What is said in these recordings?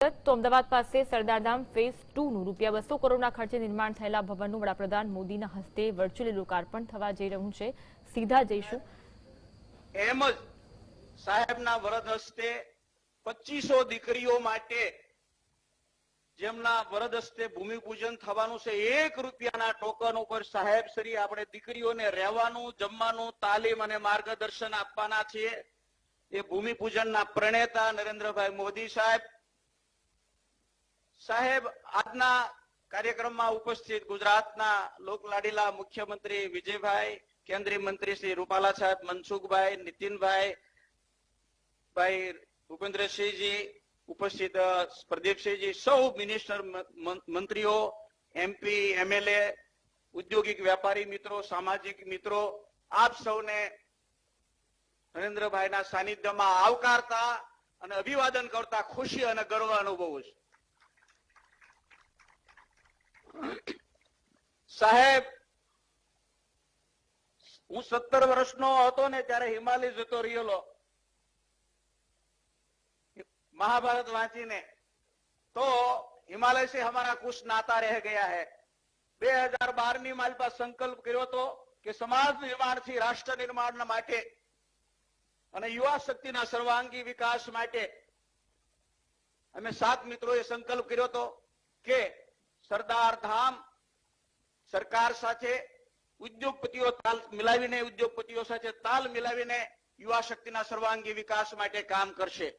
વિગત તો અમદાવાદ પાસે સરદારધામ ફેઝ 2 નું ₹200 કરોડના ખર્ચે નિર્માણ થયેલા ભવનનું વડાપ્રધાન મોદીના હસ્તે વર્ચ્યુઅલી લોકાર્પણ થવા જઈ રહ્યું છે। સીધા જઈશું। એમ જ સાહેબના વરદ હસ્તે 2500 દીકરીઓ માટે જેમના વરદ હસ્તે ભૂમિપૂજન થવાનું છે, ₹1 ટોકન ઉપર સાહેબ શ્રી આપણે દીકરીઓને રહેવાનું, જમવાનું, તાલીમ અને માર્ગદર્શન આપવાના છીએ। એ ભૂમિપૂજનના પ્રણેતા નરેન્દ્રભાઈ મોદી સાહેબ આજના કાર્યક્રમમાં ઉપસ્થિત ગુજરાતના લોકલાડીલા મુખ્યમંત્રી વિજયભાઈ, કેન્દ્રીય મંત્રી શ્રી રૂપાલા સાહેબ, મનસુખભાઈ, નીતિનભાઈ, ભૂપેન્દ્રસિંહજી, ઉપસ્થિત પ્રદીપસિંહજી, સૌ મિનિસ્ટર મંત્રીઓ, MP, MLA, ઉદ્યોગિક વેપારી મિત્રો, સામાજિક મિત્રો, આપ સૌને નરેન્દ્રભાઈના સાનિધ્યમાં આવકારતા અને અભિવાદન કરતા ખુશી અને ગર્વ અનુભવું છું। સાહેબ, હું 17 વર્ષનો હતો ને ત્યારે હિમાલય જતો રહેલો महाभारत वांचीने, तो हिमालय से हमारा कुछ नाता रह गया है। 2012 में मारी पास संकल्प कर्यो तो कि समाज निर्माण थी राष्ट्र निर्माण माटे અને યુવા શક્તિના સર્વાંગી વિકાસ માટે અમે 7 મિત્રોએ સંકલ્પ કર્યો હતો કે સરદાર ધામ સરકાર સાથે ઉદ્યોગપતિઓ તાલ મિલાવીને યુવા શક્તિના સર્વાંગી વિકાસ માટે કામ કરશે।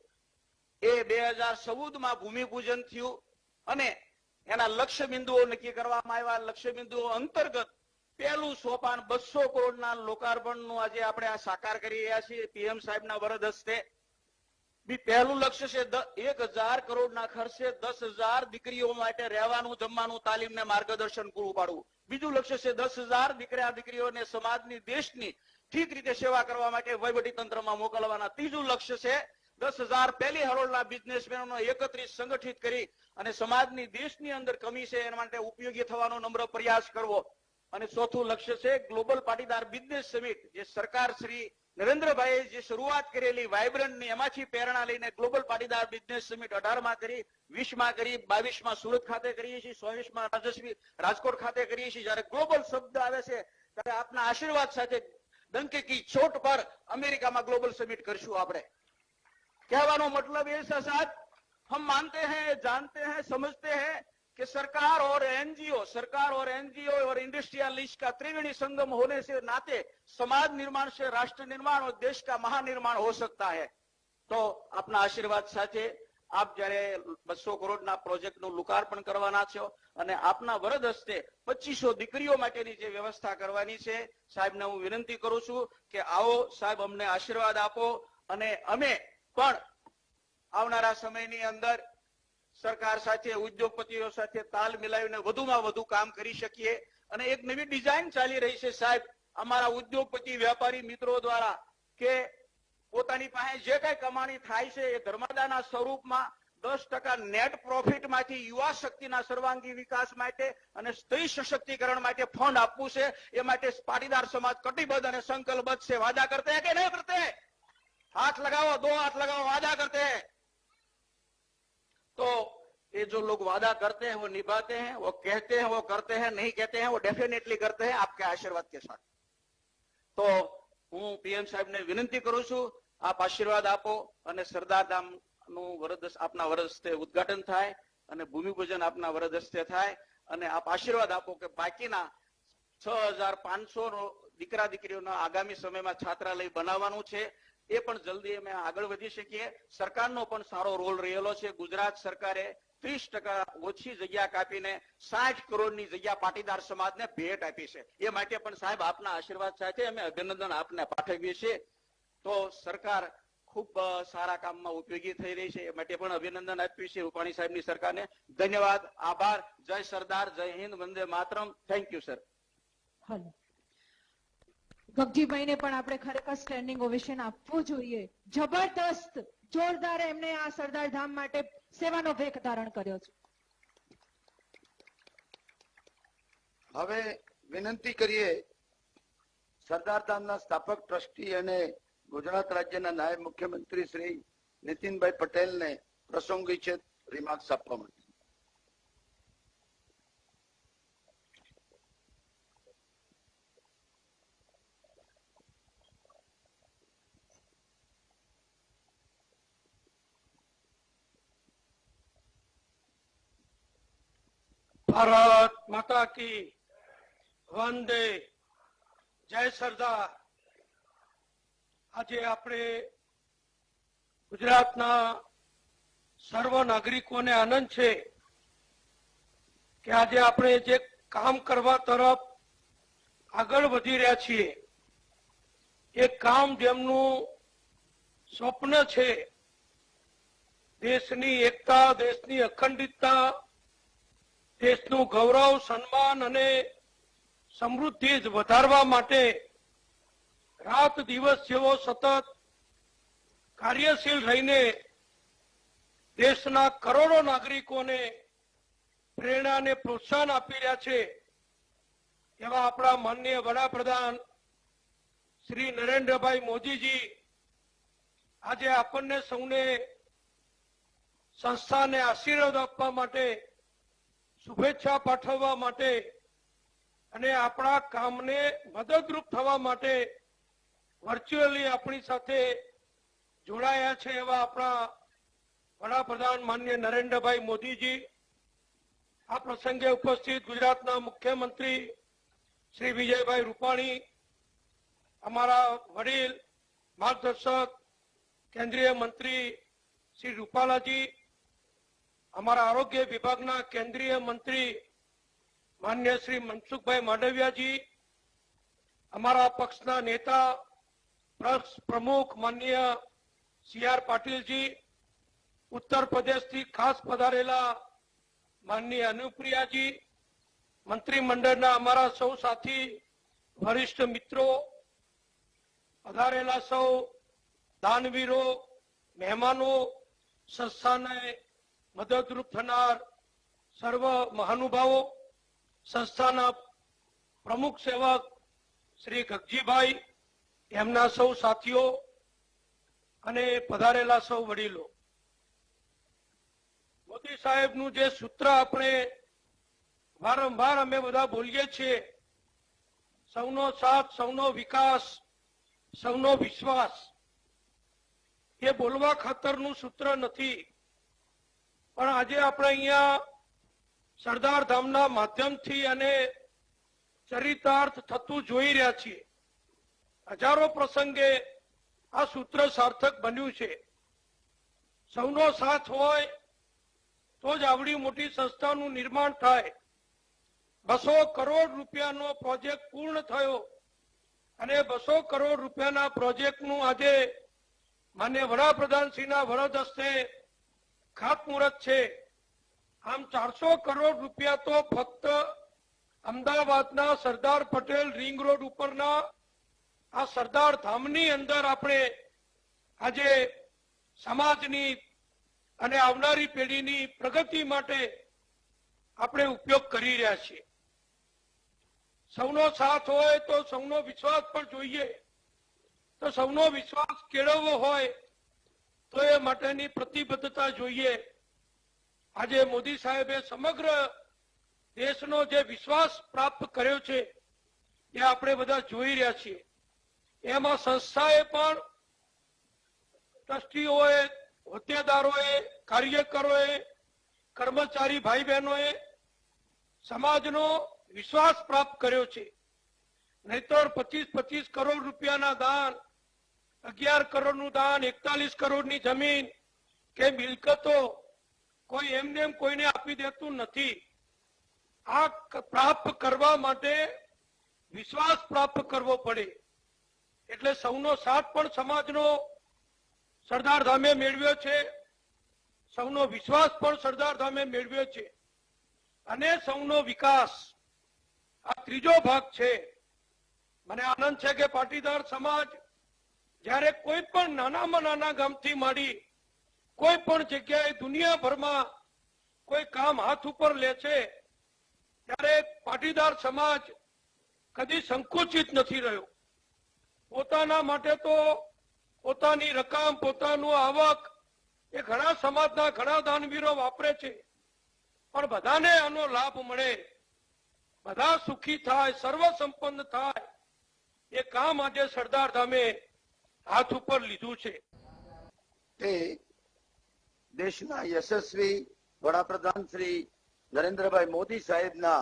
એ 2014 માં ભૂમિપૂજન થયું અને એના લક્ષ્ય બિંદુઓ નક્કી કરવામાં આવ્યા। લક્ષ્ય બિંદુઓ અંતર્ગત પહેલું સોપાન 200 કરોડના લોકાર્પણનું આજે આપણે આ સાકાર કરી રહ્યા છીએ PM સાહેબના વરદ હસ્તે। પહેલું લક્ષ્ય છે 1000 કરોડના ખર્ચે 10,000 દીકરીઓ માટે રહેવાનું, જમવાનું, તાલીમ ને માર્ગદર્શન પૂરું પાડવું। બીજું લક્ષ્ય છે 10,000 દીકરીઓને સમાજની, દેશની ઠીક રીતે સેવા કરવા માટે વહીવટી તંત્રમાં મોકલવાના। ત્રીજું લક્ષ્ય છે 10,000 પહેલી હરોળના બિઝનેસમેનોને એકત્રિત સંગઠિત કરી અને સમાજની, દેશની અંદર કમી છે એના માટે ઉપયોગી થવાનો નમ્ર પ્રયાસ કરવો। અને ચોથું લક્ષ્ય છે ગ્લોબલ પાટીદાર બિઝનેસ સમિટ, જે સરકાર શ્રી નરેન્દ્રભાઈએ જે શરૂઆત કરેલી વાઇબ્રન્ટની, એમાંથી પ્રેરણા લઈને ગ્લોબલ પાટીદાર બિઝનેસ સમિટ 18 માં કરી, 20 માં કરી, 22 માં સુરત ખાતે કરીએ છીએ, 24 માં રાજકોટ ખાતે કરીએ છીએ। જયારે ગ્લોબલ શબ્દ આવે છે ત્યારે આપના આશીર્વાદ સાથે ડંકે કી ચોટ પર અમેરિકામાં ગ્લોબલ સમિટ કરશું આપણે। कहવાનો मतलब ये साहब, हम मानते हैं, जानते हैं, समझते हैं कि सरकार और एनजीओ और इंडस्ट्रियलिस्ट का त्रिवेणी संगम होने से नाते समाज निर्माण से राष्ट्र निर्माण और देश का महानिर्माण हो सकता है। तो अपना आशीर्वाद साथे आप जયારે 200 કરોડના પ્રોજેક્ટનું લોકાર્પણ કરવાના છો અને આપના વરદ હસ્તે 2500 દીકરીઓ માટેની જે વ્યવસ્થા કરવાની છે, સાહેબને હું વિનંતી કરું છું કે આવો સાહેબ, અમને આશીર્વાદ આપો અને અમે પણ આવનારા સમયની અંદર સરકાર સાથે, ઉદ્યોગપતિઓ સાથે તાલ મિલાવીને વધુમાં વધુ કામ કરી શકીએ। અને એક નવી ડિઝાઇન ચાલી રહી છે સાહેબ અમારા ઉદ્યોગપતિ વેપારી મિત્રો દ્વારા કે પોતાની પાસે જે કઈ કમાણી થાય છે એ ધર્માદાના સ્વરૂપમાં 10% નેટ પ્રોફિટમાંથી યુવા શક્તિના સર્વાંગી વિકાસ માટે અને સ્ત્રી સશક્તિકરણ માટે ફંડ આપવું છે। એ માટે પાટીદાર સમાજ કટિબદ્ધ અને સંકલ્પબદ્ધ છે। વાદા કરતે હે કે નહીં કરતે? हाथ लगाओ, 2 हाथ लगाओ, वादा करते हैं। तो ये जो लोग वादा करते हैं वो निभाते हैं, वो कहते हैं वो करते हैं, नहीं कहते हैं वो डेफिनेटली करते हैं आपके आशीर्वाद के साथ। तो હું PM સાહેબને વિનંતી કરું છું, આપ આશીર્વાદ આપો અને સરદારધામનું આપના વરદ હસ્તે ઉદ્ઘાટન થાય અને ભૂમિપૂજન આપના વરદ હસ્તે થાય અને આપ આશીર્વાદ આપો કે બાકીના 6,500 દીકરા દીકરીઓના આગામી સમયમાં છાત્રાલય બનાવવાનું છે, એ પણ જલ્દી અમે આગળ વધી શકીએ। સરકારનો પણ સારો રોલ રહેલો છે। ગુજરાત સરકારે 30% ઓછી જગ્યા કાપીને 60 કરોડની જગ્યા પાટીદાર સમાજને ભેટ આપી છે। એ માટે પણ સાહેબ આપના આશીર્વાદ સાથે અમે અભિનંદન આપને પાઠવીએ છીએ। તો સરકાર ખૂબ સારા કામમાં ઉપયોગી થઈ રહી છે, એ માટે પણ અભિનંદન આપ્યું છે રૂપાણી સાહેબની સરકારને। ધન્યવાદ, આભાર। જય સરદાર, જય Hind, Vande Mataram. Thank you sir. ગગજીભાઈને પણ આપણે ખરેખર સ્ટેન્ડિંગ ઓવેશન આપવું જોઈએ। જબરદસ્ત, જોરદાર એમને આ સરદાર ધામ માટે સેવાનો ભેખ ધારણ કર્યો છે। હવે વિનંતી કરીએ સરદાર ધામના સ્થાપક ટ્રસ્ટી અને ગુજરાત રાજ્યના નાયબ મુખ્યમંત્રી શ્રી નીતિનભાઈ પટેલને પ્રાસંગિક રિમાર્ક્સ આપવા માટે. ભારત માતા કી વંદે જય સરદાર. આજે આપણે ગુજરાતના સર્વ નાગરિકોને આનંદ છે કે આજે આપણે જે કામ કરવા તરફ આગળ વધી રહ્યા છીએ એ કામ જેમનું સ્વપ્ન છે, દેશની એકતા, દેશની અખંડિતતા, દેશનું ગૌરવ, સન્માન અને સમૃદ્ધિ વધારવા માટે રાત દિવસ જેવો સતત કાર્યશીલ રહીને દેશના કરોડો નાગરિકોને પ્રેરણા અને પ્રોત્સાહન આપી રહ્યા છે એવા આપણા માનનીય વડાપ્રધાન શ્રી નરેન્દ્રભાઈ મોદીજી આજે આપણને સૌને સંસ્થાને આશીર્વાદ આપવા માટે, શુભેચ્છા પાઠવવા માટે અને આપણા કામને મદદરૂપ થવા માટે વર્ચ્યુઅલી આપણી સાથે જોડાયા છે એવા આપણા વડાપ્રધાન માનનીય નરેન્દ્રભાઈ મોદીજી, આ પ્રસંગે ઉપસ્થિત ગુજરાતના મુખ્યમંત્રી શ્રી વિજયભાઈ રૂપાણી, અમારા વડીલ માર્ગદર્શક કેન્દ્રીય મંત્રી શ્રી રૂપાલાજી, અમારા આરોગ્ય વિભાગના કેન્દ્રીય મંત્રી માન્ય શ્રી મનસુખભાઈ માંડવિયાજી, અમારા પક્ષના નેતા પ્રમુખ માનનીય સી.આર. પાટીલજી, ઉત્તર પ્રદેશથી ખાસ પધારેલા માનનીય અનુપ્રિયાજી, મંત્રીમંડળના અમારા સૌ સાથી વરિષ્ઠ મિત્રો, પધારેલા સૌ દાનવીરો, મહેમાનો, સંસ્થાને મદદરૂપ થનાર સર્વ મહાનુભાવો, સંસ્થાના પ્રમુખ સેવક શ્રી ગગજીભાઈ, એમના સૌ સાથીઓ અને પધારેલા સૌ વડીલો. મોદી સાહેબનું જે સૂત્ર આપણે વારંવાર અમે બધા બોલીએ છીએ, સૌનો સાથ, સૌનો વિકાસ, સૌનો વિશ્વાસ, એ બોલવા ખાતરનું સૂત્ર નથી, પણ આજે આપણે અહીંયા સરદાર ધામના માધ્યમથી અને ચરિતાર્થ થતું જોઈ રહ્યા છીએ. હજારો પ્રસંગે આ સૂત્ર સાર્થક બન્યું છે. સૌનો સાથ હોય તો જ આવડી મોટી સંસ્થાનું નિર્માણ થાય. 200 કરોડ રૂપિયાનો પ્રોજેક્ટ પૂર્ણ થયો અને 200 કરોડ રૂપિયાના પ્રોજેક્ટનું આજે માન્ય વડાપ્રધાનશ્રીના વરદ હસ્તે ખાતમુહૂર્ત છે. આમ 400 કરોડ રૂપિયા તો ફક્ત અમદાવાદના સરદાર પટેલ રિંગ રોડ ઉપરના આ સરદાર ધામની અંદર આપણે આજે સમાજની અને આવનારી પેઢીની પ્રગતિ માટે આપણે ઉપયોગ કરી રહ્યા છીએ. સૌનો સાથ હોય તો સૌનો વિશ્વાસ પણ જોઈએ. તો સૌનો વિશ્વાસ કેળવવો હોય તો એ માટેની પ્રતિબદ્ધતા જોઈએ. આજે મોદી સાહેબે સમગ્ર દેશનો જે વિશ્વાસ પ્રાપ્ત કર્યો છે એ આપણે બધા જોઈ રહ્યા છીએ. એમાં સંસ્થાએ પણ, ટ્રસ્ટીઓએ, હોદ્દેદારોએ, કાર્યકરોએ, કર્મચારી ભાઈ બહેનોએ સમાજનો વિશ્વાસ પ્રાપ્ત કર્યો છે. નહીતર 25 કરોડ રૂપિયાના દાન, 11 કરોડનું દાન, 41 કરોડની જમીન કે મિલકતો કોઈ એમને એમ કોઈને આપી દેતું નથી. આ પ્રાપ્ત કરવા માટે વિશ્વાસ પ્રાપ્ત કરવો પડે. એટલે સૌનો સાથ પણ સમાજનો સરદાર ધામે મેળવ્યો છે, સૌનો વિશ્વાસ પણ સરદાર ધામે મેળવ્યો છે અને સૌનો વિકાસ આ ત્રીજો ભાગ છે. મને આનંદ છે કે પાટીદાર સમાજ જ્યારે કોઈ પણ નાનામાં નાના ગામથી માંડી કોઈ પણ જગ્યાએ દુનિયાભરમાં કોઈ કામ હાથ ઉપર લે છે ત્યારે પાટીદાર સમાજ કદી સંકુચિત નથી રહ્યો. પોતાના માટે તો પોતાની રકમ, પોતાનું આવક એ ઘણા સમાજના ઘણા દાનવીરો વાપરે છે, પણ બધાને આનો લાભ મળે, બધા સુખી થાય, સર્વ સંપન્ન થાય, એ કામ આજે સરદાર ધામે હાથ ઉપર લીધું છે. તે દેશના યશસ્વી વડાપ્રધાન શ્રી નરેન્દ્રભાઈ મોદી સાહેબના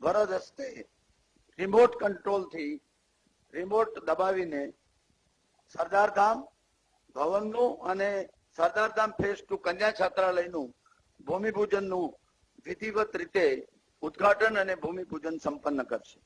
વરદ હસ્તે રિમોટ કંટ્રોલથી રિમોટ દબાવીને સરદારધામ ભવનનું અને સરદારધામ ફેઝ 2 કન્યા છાત્રાલયનું ભૂમિપૂજનનું વિધિવત રીતે ઉદ્ઘાટન અને ભૂમિપૂજન સંપન્ન કરશે.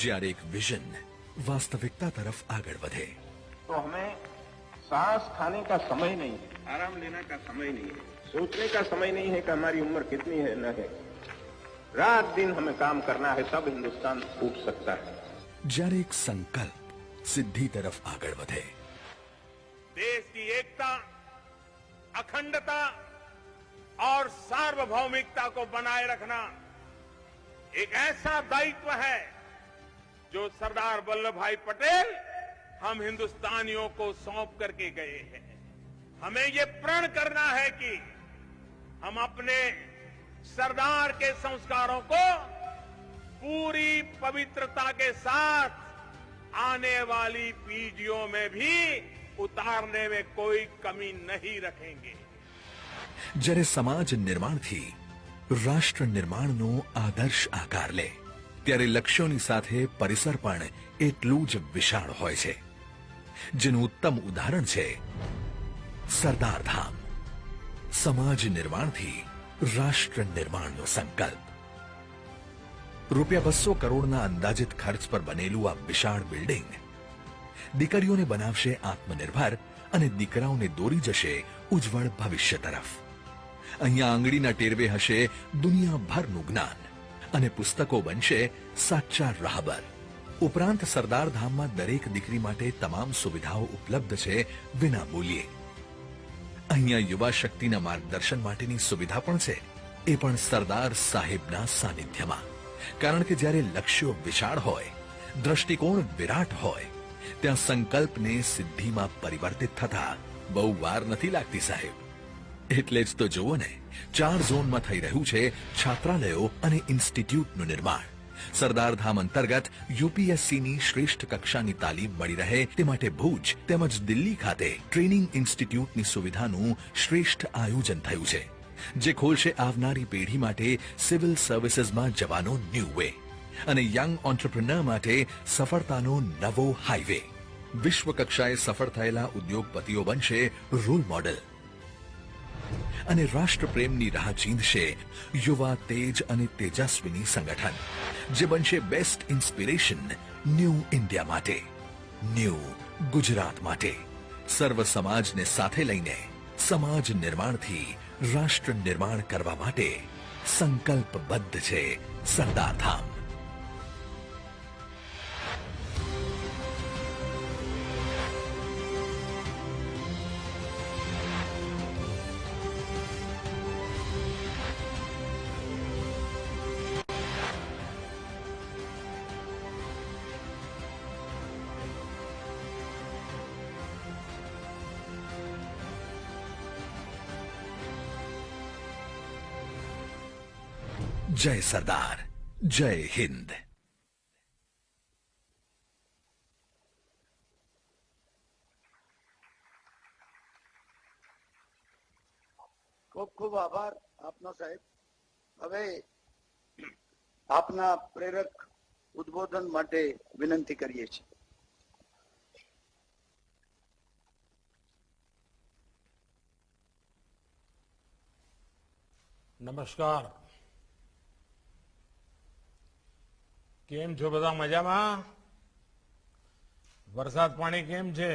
જ્યારે એક વિઝન वास्तविकता तरफ आगे बढ़े तो हमें सांस खाने का समय नहीं है, आराम लेने का समय नहीं है, सोचने का समय नहीं है कि हमारी उम्र कितनी है न है. रात दिन हमें काम करना है, तब हिंदुस्तान उठ सकता है. જ્યારે એક સંકલ્પ સિદ્ધિ તરફ આગળ વધે, देश की एकता, अखंडता और सार्वभौमिकता को बनाए रखना एक ऐसा दायित्व है जो सरदार वल्लभ भाई पटेल हम हिंदुस्तानियों को सौंप करके गए हैं. हमें ये प्रण करना है कि हम अपने सरदार के संस्कारों को पूरी पवित्रता के साथ आने वाली पीढ़ियों में भी उतारने में कोई कमी नहीं रखेंगे. જ્યારે સમાજ નિર્માણથી રાષ્ટ્ર નિર્માણનો આદર્શ આકાર લે, ત્યારે લક્ષ્યોની સાથે પરિસર પણ એટલું જ વિશાળ હોય છે, જેનું ઉત્તમ ઉદાહરણ છે સરદાર ધામ. સમાજ નિર્માણથી રાષ્ટ્ર નિર્માણનો સંકલ્પ. ₹200 કરોડના અંદાજિત ખર્ચ પર બનેલું આ વિશાળ બિલ્ડિંગ દીકરીઓને બનાવશે આત્મનિર્ભર અને દીકરાઓને દોરી જશે ઉજ્જવળ ભવિષ્ય તરફ. અહીંયા આંગળીના ટેરવે હશે દુનિયાભરનું જ્ઞાન અને પુસ્તકો બનશે સાચા રાહબર. ઉપરાંત સરદાર ધામમાં દરેક દીકરી માટે તમામ સુવિધાઓ ઉપલબ્ધ છે વિના મૂલ્યે. અહીંયા યુવા શક્તિના માર્ગદર્શન માટેની સુવિધા પણ છે, એ પણ સરદાર સાહેબના સાનિધ્યમાં. કારણ કે જ્યારે લક્ષ્યો વિશાળ હોય, દ્રષ્ટિકોણ વિરાટ હોય, ત્યાં સંકલ્પને સિદ્ધિમાં પરિવર્તિત થતા બહુ વાર નથી લાગતી સાહેબ. એટલે જ તો જુઓ ને, 4 ઝોનમાં થઈ રહ્યું છે છાત્રાલયો અને ઇન્સ્ટિટ્યૂટનું નિર્માણ. સરદાર ધામ અંતર્ગત યુપીએસસીની શ્રેષ્ઠ કક્ષાની તાલીમ મળી રહે તે માટે ભુજ તેમજ દિલ્હી ખાતે ટ્રેનિંગ ઇન્સ્ટિટ્યૂટની સુવિધાનું શ્રેષ્ઠ આયોજન થયું છે, જે ખોલશે આવનારી પેઢી માટે સિવિલ સર્વિસીસમાં જવાનો ન્યૂ વે અને યંગ ઓન્ટરપ્રિનર માટે સફળતાનો નવો હાઈવે. વિશ્વ કક્ષાએ સફળ થયેલા ઉદ્યોગપતિઓ બનશે રોલ મોડેલ અને રાષ્ટ્રપ્રેમની રાહ ચીંધશે યુવા તેજ અને તેજસ્વીની સંગઠન, જે બનશે બેસ્ટ ઇન્સ્પિરેશન ન્યૂ ઇન્ડિયા માટે, ન્યૂ ગુજરાત માટે. સર્વ સમાજને સાથે લઈને સમાજ નિર્માણથી રાષ્ટ્ર નિર્માણ કરવા માટે સંકલ્પબદ્ધ છે સરદાર ધામ. जय सरदार, जय हिंद. ખૂબ ખૂબ આભાર આપનો સાહેબ. હવે આપના પ્રેરક ઉદ્બોધન માટે વિનંતી કરીએ છીએ. નમસ્કાર. કેમ છો બધા? મજામાં? વરસાદ પાણી કેમ છે?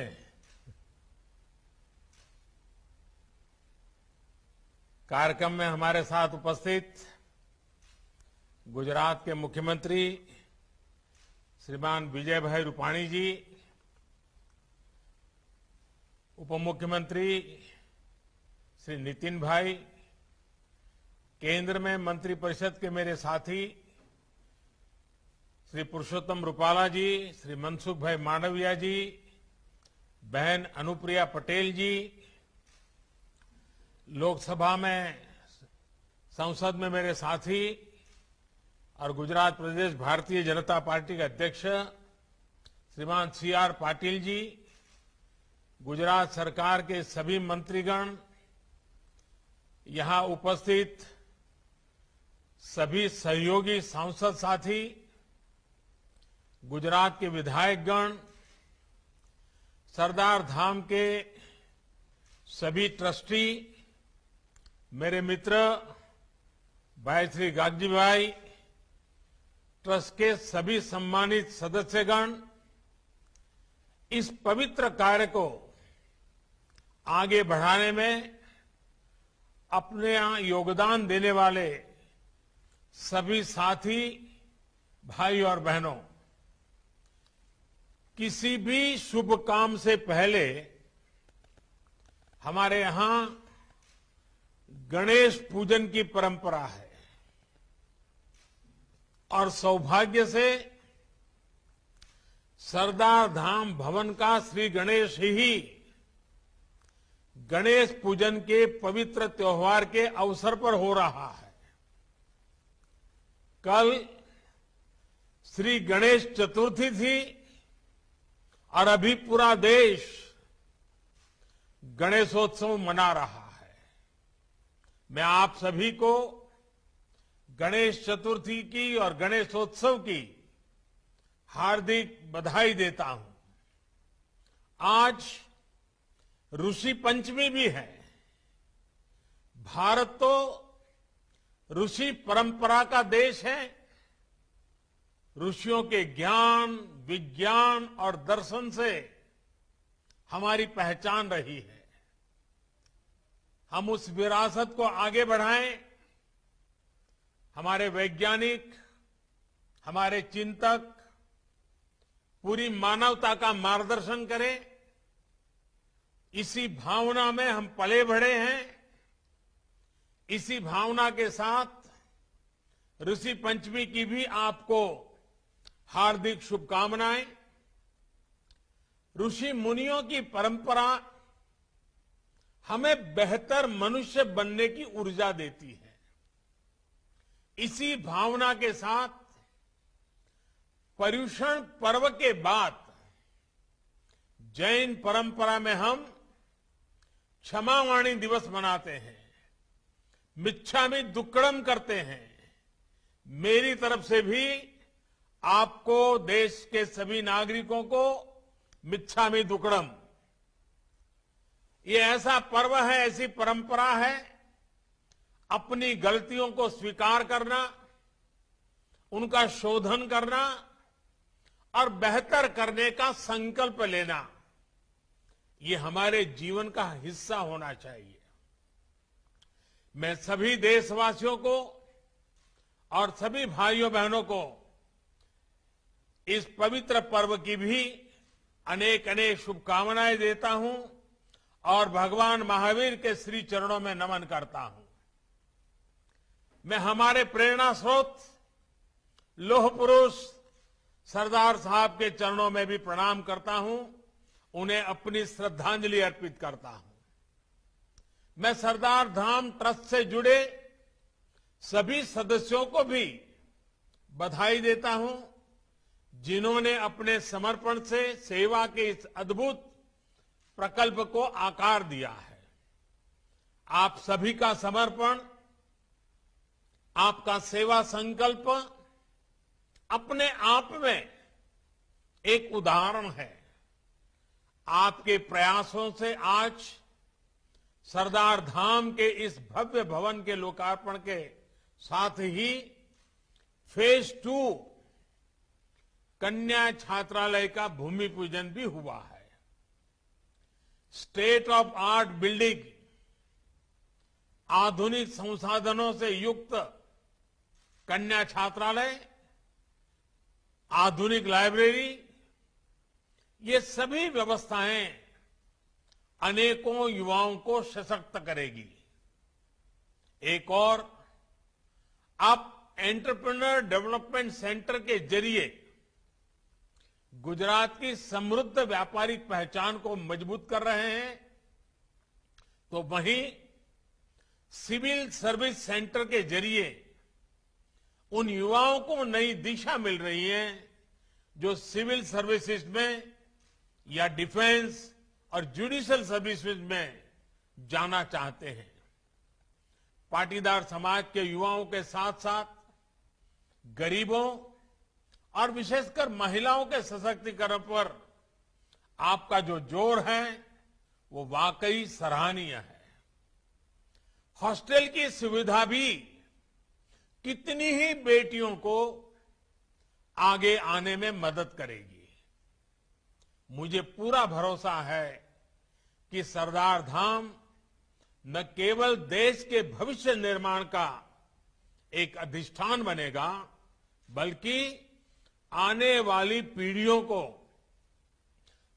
कार्यक्रम में हमारे साथ उपस्थित गुजरात के मुख्यमंत्री श्रीमान विजय भाई रूपाणी जी, उप मुख्यमंत्री श्री नितिन भाई, केंद्र में मंत्रिपरिषद के मेरे साथी श्री पुरुषोत्तम रूपाला जी, श्री मनसुख भाई मांडविया जी, बहन अनुप्रिया पटेल जी, लोकसभा में संसद में मेरे साथी और गुजरात प्रदेश भारतीय जनता पार्टी के अध्यक्ष श्रीमान CR पाटिल जी, गुजरात सरकार के सभी मंत्रीगण, यहां उपस्थित सभी सहयोगी सांसद साथी, गुजरात के विधायकगण, सरदार धाम के सभी ट्रस्टी, मेरे मित्र भाई श्री गागजी भाई, ट्रस्ट के सभी सम्मानित सदस्यगण, इस पवित्र कार्य को आगे बढ़ाने में अपने यहां योगदान देने वाले सभी साथी भाई और बहनों, किसी भी शुभ काम से पहले हमारे यहां गणेश पूजन की परंपरा है और सौभाग्य से सरदार धाम भवन का श्री गणेश ही गणेश पूजन के पवित्र त्योहार के अवसर पर हो रहा है। कल श्री गणेश चतुर्थी थी और अभी पूरा देश गणेशोत्सव मना रहा है। मैं आप सभी को गणेश चतुर्थी की और गणेशोत्सव की हार्दिक बधाई देता हूं। आज ऋषि पंचमी भी है। भारत तो ऋषि परंपरा का देश है। ऋषियों के ज्ञान, विज्ञान और दर्शन से हमारी पहचान रही है। हम उस विरासत को आगे बढ़ाएं। हमारे वैज्ञानिक, हमारे चिंतक पूरी मानवता का मार्गदर्शन करें। इसी भावना में हम पले बढ़े हैं। इसी भावना के साथ ऋषि पंचमी की भी आपको हार्दिक शुभकामनाएं। ऋषि मुनियों की परंपरा हमें बेहतर मनुष्य बनने की ऊर्जा देती है। इसी भावना के साथ पर्युषण पर्व के बाद जैन परंपरा में हम क्षमावाणी दिवस मनाते हैं, मिच्छामि दुक्कड़म करते हैं। मेरी तरफ से भी आपको, देश के सभी नागरिकों को मिच्छामि दुक्कड़म। ये ऐसा पर्व है, ऐसी परंपरा है, अपनी गलतियों को स्वीकार करना, उनका शोधन करना और बेहतर करने का संकल्प लेना, ये हमारे जीवन का हिस्सा होना चाहिए। मैं सभी देशवासियों को और सभी भाइयों बहनों को इस पवित्र पर्व की भी अनेक अनेक शुभकामनाएं देता हूं और भगवान महावीर के श्री चरणों में नमन करता हूं। मैं हमारे प्रेरणा स्रोत लौह पुरुष सरदार साहब के चरणों में भी प्रणाम करता हूं, उन्हें अपनी श्रद्धांजलि अर्पित करता हूं। मैं सरदार धाम ट्रस्ट से जुड़े सभी सदस्यों को भी बधाई देता हूं, जिन्होंने अपने समर्पण से सेवा के इस अद्भुत प्रकल्प को आकार दिया है। आप सभी का समर्पण, आपका सेवा संकल्प अपने आप में एक उदाहरण है। आपके प्रयासों से आज सरदार धाम के इस भव्य भवन के लोकार्पण के साथ ही फेज 2 कन्या छात्रालय का भूमि पूजन भी हुआ है। स्टेट ऑफ आर्ट बिल्डिंग, आधुनिक संसाधनों से युक्त कन्या छात्रालय, आधुनिक लाइब्रेरी, ये सभी व्यवस्थाएं अनेकों युवाओं को सशक्त करेगी। एक और, आप एंटरप्रेन्योर डेवलपमेंट सेंटर के जरिए गुजरात की समृद्ध व्यापारिक पहचान को मजबूत कर रहे हैं, तो वहीं सिविल सर्विस सेंटर के जरिए उन युवाओं को नई दिशा मिल रही है जो सिविल सर्विसेज में या डिफेंस और जुडिशियल सर्विसेज में जाना चाहते हैं। पाटीदार समाज के युवाओं के साथ साथ गरीबों और विशेषकर महिलाओं के सशक्तिकरण पर आपका जो जोर है वो वाकई सराहनीय है। हॉस्टल की सुविधा भी कितनी ही बेटियों को आगे आने में मदद करेगी। मुझे पूरा भरोसा है कि सरदार धाम न केवल देश के भविष्य निर्माण का एक अधिष्ठान बनेगा, बल्कि आने वाली पीढ़ियों को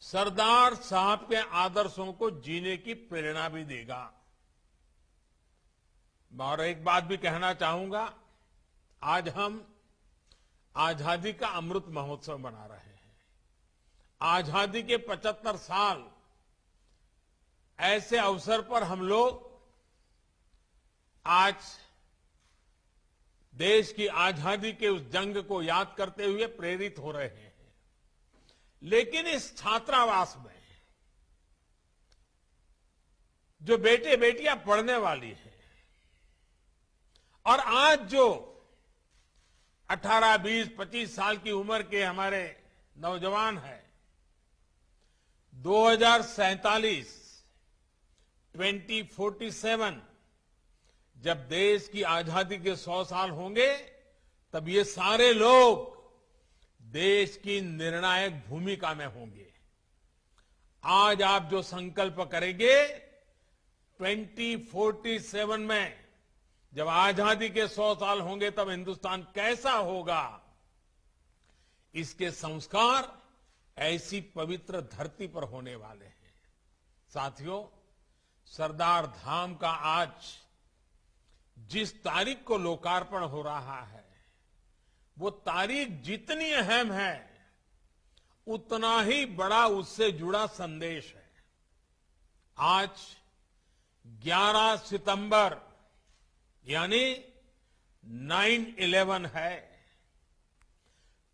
सरदार साहब के आदर्शों को जीने की प्रेरणा भी देगा। और एक बात भी कहना चाहूंगा, आज हम आजादी का अमृत महोत्सव मना रहे हैं। आजादी के 75 साल, ऐसे अवसर पर हम लोग आज देश की आजादी के उस जंग को याद करते हुए प्रेरित हो रहे हैं। लेकिन इस छात्रावास में जो बेटे बेटियां पढ़ने वाली हैं और आज जो 18, 20, 25 साल की उम्र के हमारे नौजवान हैं, 2047 2047 जब देश की आजादी के 100 साल होंगे, तब ये सारे लोग देश की निर्णायक भूमिका में होंगे। आज आप जो संकल्प करेंगे, 2047 में जब आजादी के 100 साल होंगे तब हिंदुस्तान कैसा होगा, इसके संस्कार ऐसी पवित्र धरती पर होने वाले हैं। साथियों, सरदार धाम का आज जिस तारीख को लोकार्पण हो रहा है, वो तारीख जितनी अहम है, उतना ही बड़ा उससे जुड़ा संदेश है। आज 11 सितंबर यानी 9/11 है।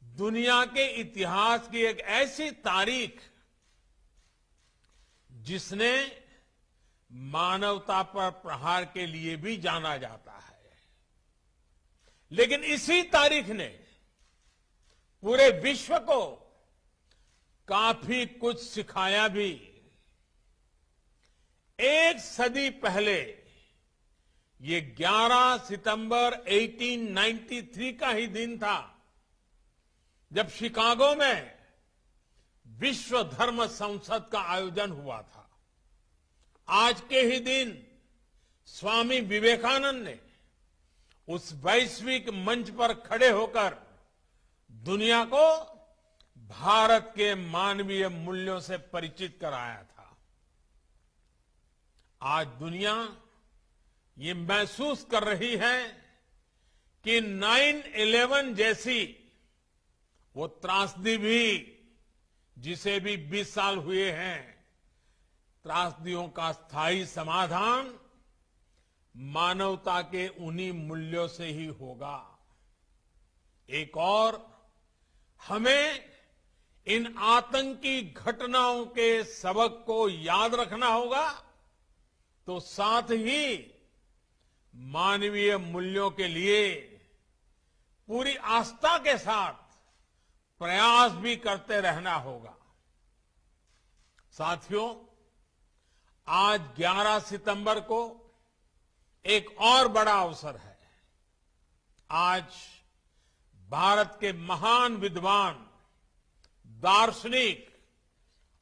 दुनिया के इतिहास की एक ऐसी तारीख जिसने मानवता पर प्रहार के लिए भी जाना जाता है। लेकिन इसी तारीख ने पूरे विश्व को काफी कुछ सिखाया भी। एक सदी पहले ये 11 सितंबर 1893 का ही दिन था जब शिकागो में विश्व धर्म संसद का आयोजन हुआ था। आज के ही दिन स्वामी विवेकानंद ने उस वैश्विक मंच पर खड़े होकर दुनिया को भारत के मानवीय मूल्यों से परिचित कराया था। आज दुनिया ये महसूस कर रही है कि 9/11 जैसी वो त्रासदी भी, जिसे भी 20 साल हुए हैं, त्रासदियों का स्थायी समाधान मानवता के उन्हीं मूल्यों से ही होगा। एक और, हमें इन आतंकी घटनाओं के सबक को याद रखना होगा, तो साथ ही मानवीय मूल्यों के लिए पूरी आस्था के साथ प्रयास भी करते रहना होगा। साथियों, आज 11 सितंबर को एक और बड़ा अवसर है। आज भारत के महान विद्वान, दार्शनिक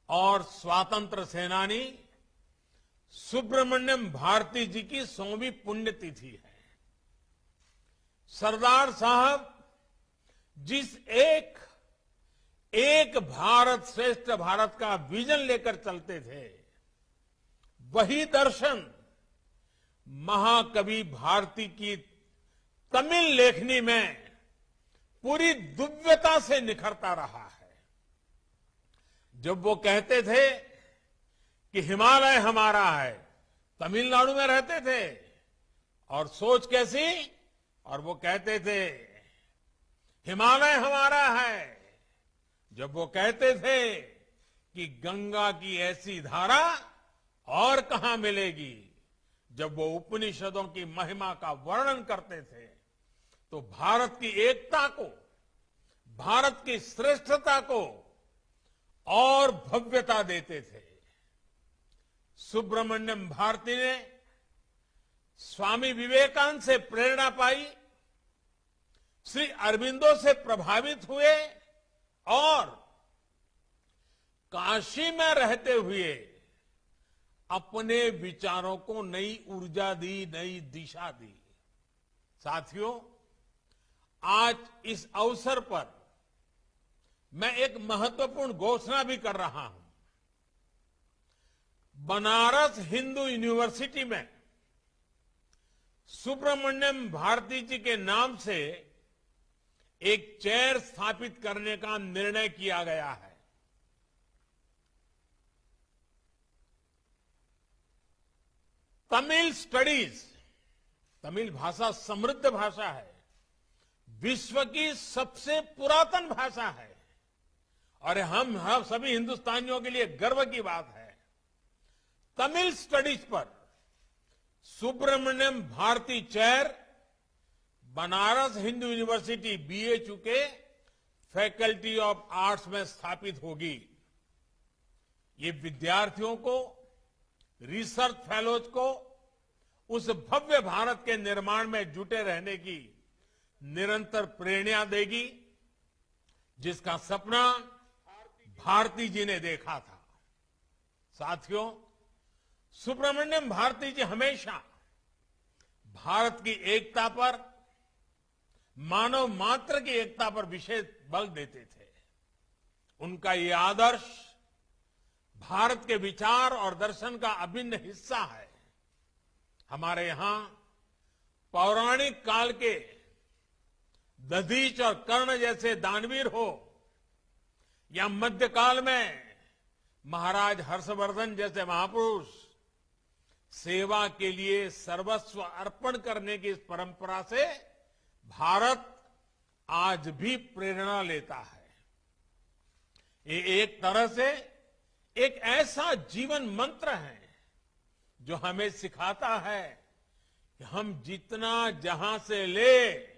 और स्वातंत्र सेनानी सुब्रमण्यम भारती जी की 100वीं पुण्यतिथि है। सरदार साहब जिस एक भारत श्रेष्ठ भारत का विजन लेकर चलते थे, वही दर्शन महाकवि भारती की तमिल लेखनी में पूरी दिव्यता से निखरता रहा है। जब वो कहते थे कि हिमालय हमारा है, तमिलनाडु में रहते थे, और सोच कैसी, और वो कहते थे हिमालय हमारा है। जब वो कहते थे कि गंगा की ऐसी धारा और कहां मिलेगी, जब वो उपनिषदों की महिमा का वर्णन करते थे, तो भारत की एकता को, भारत की श्रेष्ठता को और भव्यता देते थे। सुब्रमण्यम भारती ने स्वामी विवेकानंद से प्रेरणा पाई, श्री अरविंदो से प्रभावित हुए और काशी में रहते हुए अपने विचारों को नई ऊर्जा दी, नई दिशा दी। साथियों, आज इस अवसर पर मैं एक महत्वपूर्ण घोषणा भी कर रहा हूं। बनारस हिंदू यूनिवर्सिटी में सुब्रमण्यम भारती जी के नाम से एक चेयर स्थापित करने का निर्णय किया गया है। तमिल स्टडीज, तमिल भाषा समृद्ध भाषा है, विश्व की सबसे पुरातन भाषा है, और हम सभी हिंदुस्तानियों के लिए गर्व की बात है। तमिल स्टडीज पर Subramania Bharati chair Banaras Hindu university BHU के फैकल्टी ऑफ आर्ट्स में स्थापित होगी। ये विद्यार्थियों को, रिसर्च फेलोज को उस भव्य भारत के निर्माण में जुटे रहने की निरंतर प्रेरणा देगी, जिसका सपना भारती जी ने देखा था। साथियों, सुब्रमण्यम भारती जी हमेशा भारत की एकता पर, मानव मात्र की एकता पर विशेष बल देते थे। उनका ये आदर्श भारत के विचार और दर्शन का अभिन्न हिस्सा है। हमारे यहां पौराणिक काल के दधीच और कर्ण जैसे दानवीर हो, या मध्यकाल में महाराज हर्षवर्धन जैसे महापुरुष, सेवा के लिए सर्वस्व अर्पण करने की इस परंपरा से भारत आज भी प्रेरणा लेता है। ये एक तरह से एक ऐसा जीवन मंत्र है जो हमें सिखाता है कि हम जितना जहां से ले,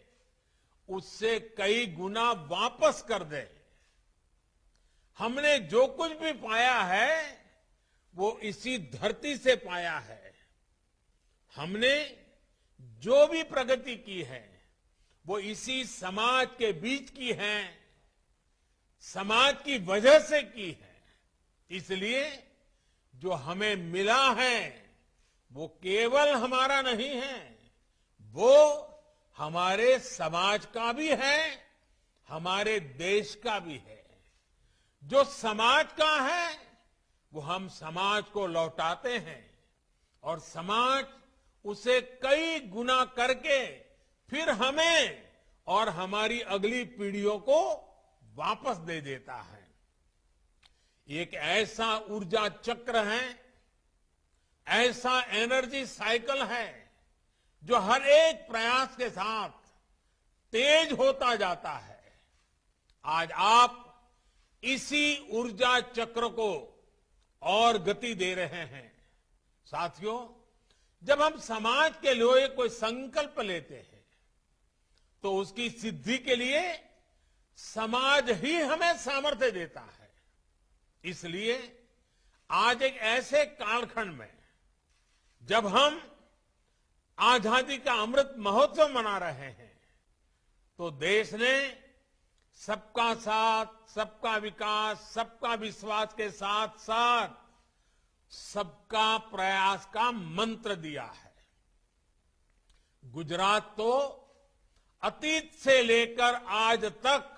उससे कई गुना वापस कर दे। हमने जो कुछ भी पाया है वो इसी धरती से पाया है। हमने जो भी प्रगति की है वो इसी समाज के बीच की है, समाज की वजह से की है। इसलिए जो हमें मिला है वो केवल हमारा नहीं है, वो हमारे समाज का भी है, हमारे देश का भी है। जो समाज का है वो हम समाज को लौटाते हैं, और समाज उसे कई गुना करके फिर हमें और हमारी अगली पीढ़ियों को वापस दे देता है। एक ऐसा ऊर्जा चक्र है, ऐसा एनर्जी साइकिल है जो हर एक प्रयास के साथ तेज होता जाता है। आज आप इसी ऊर्जा चक्र को और गति दे रहे हैं। साथियों, जब हम समाज के लिए कोई संकल्प लेते हैं तो उसकी सिद्धि के लिए समाज ही हमें सामर्थ्य देता है। इसलिए आज एक ऐसे कालखंड में जब हम आजादी का अमृत महोत्सव मना रहे हैं, तो देश ने सबका साथ, सबका विकास, सबका विश्वास के साथ साथ सबका प्रयास का मंत्र दिया है। गुजरात तो अतीत से लेकर आज तक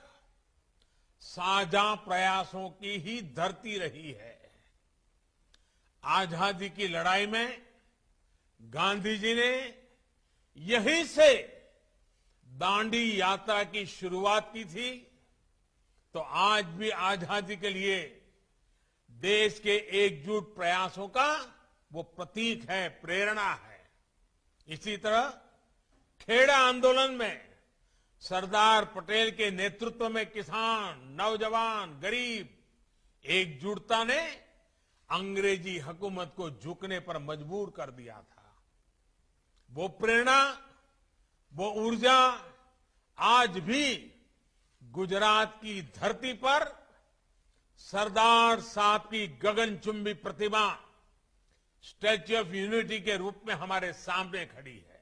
साझा प्रयासों की ही धरती रही है। आजादी की लड़ाई में गांधी जी ने यहीं से दांडी यात्रा की शुरुआत की थी, तो आज भी आजादी के लिए देश के एकजुट प्रयासों का वो प्रतीक है, प्रेरणा है। इसी तरह खेड़ा आंदोलन में सरदार पटेल के नेतृत्व में किसान, नौजवान, गरीब एकजुटता ने अंग्रेजी हुकूमत को झुकने पर मजबूर कर दिया था। वो प्रेरणा, वो ऊर्जा आज भी गुजरात की धरती पर सरदार साहब की गगनचुंबी प्रतिमा स्टैच्यू ऑफ यूनिटी के रूप में हमारे सामने खड़ी है।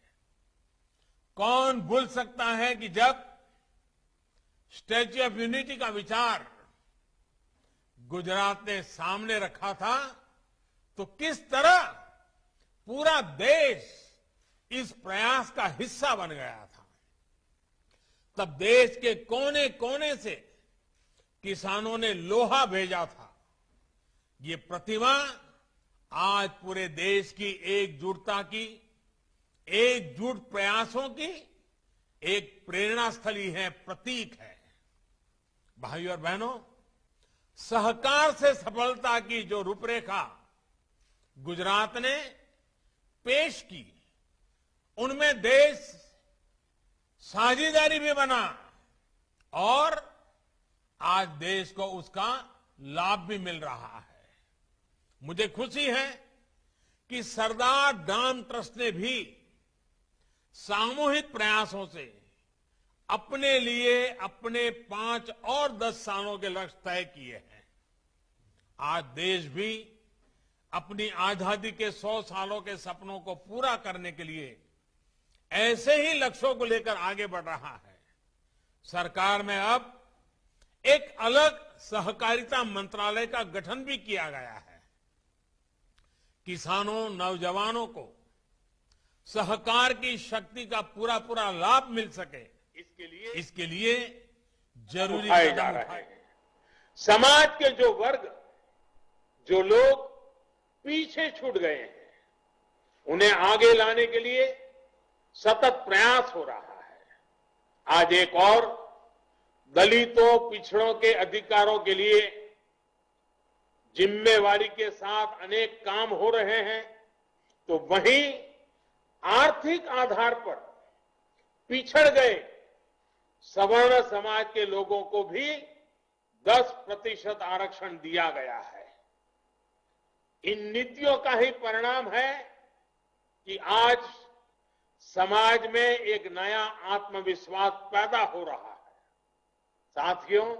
कौन भूल सकता है कि जब स्टैच्यू ऑफ यूनिटी का विचार गुजरात ने सामने रखा था तो किस तरह पूरा देश इस प्रयास का हिस्सा बन गया था। तब देश के कोने कोने से किसानों ने लोहा भेजा था। ये प्रतिमा आज पूरे देश की एकजुटता की, एकजुट प्रयासों की एक प्रेरणा स्थली है, प्रतीक है। भाइयों और बहनों, सहकार से सफलता की जो रूपरेखा गुजरात ने पेश की, उनमें देश साझेदारी भी बना और आज देश को उसका लाभ भी मिल रहा है। मुझे खुशी है कि सरदार डाम ट्रस्ट ने भी सामूहिक प्रयासों से अपने लिए अपने 5 और 10 सालों के लक्ष्य तय किए हैं। आज देश भी अपनी आजादी के 100 सालों के सपनों को पूरा करने के लिए ऐसे ही लक्ष्यों को लेकर आगे बढ़ रहा है। सरकार में अब एक अलग सहकारिता मंत्रालय का गठन भी किया गया है। किसानों, नौजवानों को सहकार की शक्ति का पूरा पूरा लाभ मिल सके, इसके लिए जरूरी उठाए जा रहे हैं। समाज के जो वर्ग, जो लोग पीछे छूट गए हैं, उन्हें आगे लाने के लिए सतत प्रयास हो रहा है। आज एक और दलितों, पिछड़ों के अधिकारों के लिए जिम्मेवारी के साथ अनेक काम हो रहे हैं, तो वहीं आर्थिक आधार पर पिछड़ गए सवर्ण समाज के लोगों को भी 10% आरक्षण दिया गया है। इन नीतियों का ही परिणाम है कि आज समाज में एक नया आत्मविश्वास पैदा हो रहा है। साथियों,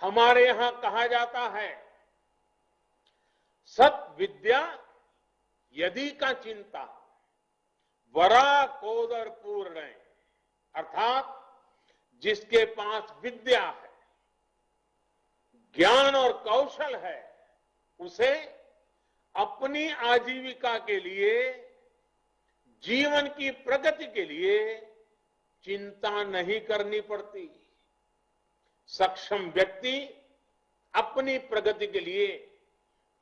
हमारे यहां कहा जाता है, सत विद्या यदि का चिंता वरा कोदर पूर्ण, अर्थात जिसके पास विद्या है, ज्ञान और कौशल है, उसे अपनी आजीविका के लिए, जीवन की प्रगति के लिए चिंता नहीं करनी पड़ती। सक्षम व्यक्ति अपनी प्रगति के लिए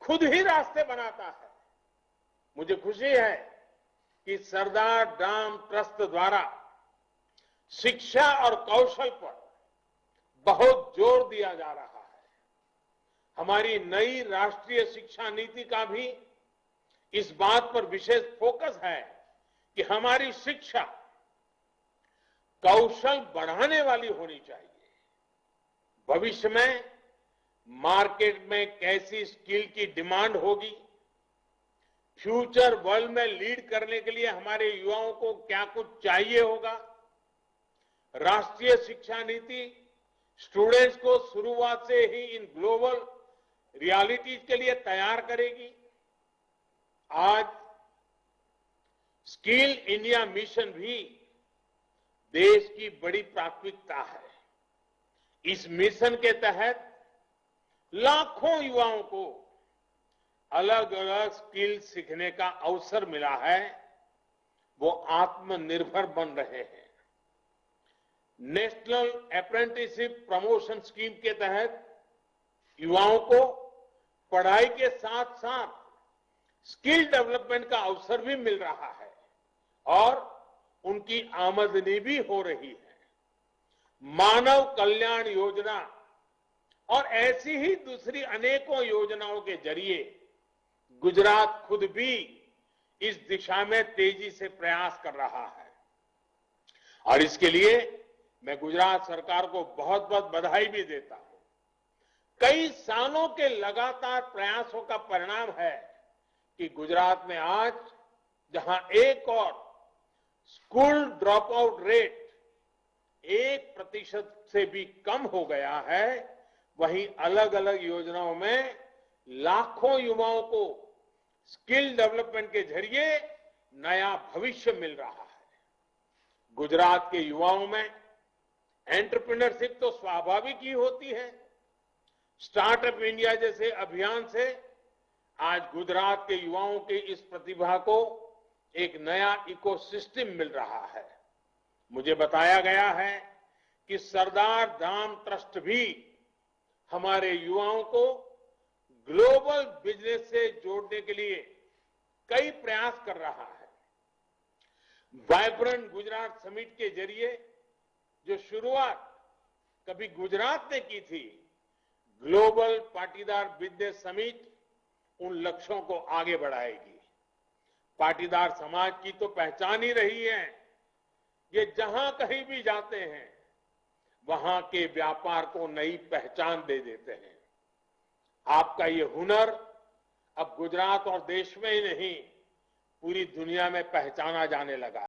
खुद ही रास्ते बनाता है। मुझे खुशी है कि सरदार डाम ट्रस्ट द्वारा शिक्षा और कौशल पर बहुत जोर दिया जा रहा है। हमारी नई राष्ट्रीय शिक्षा नीति का भी इस बात पर विशेष फोकस है कि हमारी शिक्षा कौशल बढ़ाने वाली होनी चाहिए। भविष्य में मार्केट में कैसी स्किल की डिमांड होगी, फ्यूचर वर्ल्ड में लीड करने के लिए हमारे युवाओं को क्या कुछ चाहिए होगा, राष्ट्रीय शिक्षा नीति स्टूडेंट्स को शुरुआत से ही इन ग्लोबल रियलिटीज के लिए तैयार करेगी। आज स्किल इंडिया मिशन भी देश की बड़ी प्राथमिकता है। इस मिशन के तहत लाखों युवाओं को अलग अलग स्किल सीखने का अवसर मिला है। वो आत्मनिर्भर बन रहे हैं। नेशनल अप्रेंटिसशिप प्रमोशन स्कीम के तहत युवाओं को पढ़ाई के साथ साथ स्किल डेवलपमेंट का अवसर भी मिल रहा है और उनकी आमदनी भी हो रही है। मानव कल्याण योजना और ऐसी ही दूसरी अनेकों योजनाओं के जरिए गुजरात खुद भी इस दिशा में तेजी से प्रयास कर रहा है और इसके लिए मैं गुजरात सरकार को बहुत बहुत बधाई भी देता हूं। कई सालों के लगातार प्रयासों का परिणाम है कि गुजरात में आज जहां एक और स्कूल ड्रॉप आउट रेट 1% से भी कम हो गया है, वहीं अलग अलग योजनाओं में लाखों युवाओं को स्किल डेवलपमेंट के जरिए नया भविष्य मिल रहा है। गुजरात के युवाओं में एंटरप्रेन्योरशिप तो स्वाभाविक ही होती है। स्टार्टअप इंडिया जैसे अभियान से आज गुजरात के युवाओं की इस प्रतिभा को एक नया इकोसिस्टम मिल रहा है। मुझे बताया गया है कि सरदार धाम ट्रस्ट भी हमारे युवाओं को ग्लोबल बिजनेस से जोड़ने के लिए कई प्रयास कर रहा है। वाइब्रेंट गुजरात समिट के जरिए जो शुरुआत कभी गुजरात ने की थी, ग्लोबल पाटीदार बिजनेस समिट उन लक्ष्यों को आगे बढ़ाएगी। पाटीदार समाज की तो पहचान ही रही है, ये जहां कहीं भी जाते हैं वहां के व्यापार को नई पहचान दे देते हैं। आपका ये हुनर अब गुजरात और देश में ही नहीं, पूरी दुनिया में पहचाना जाने लगा।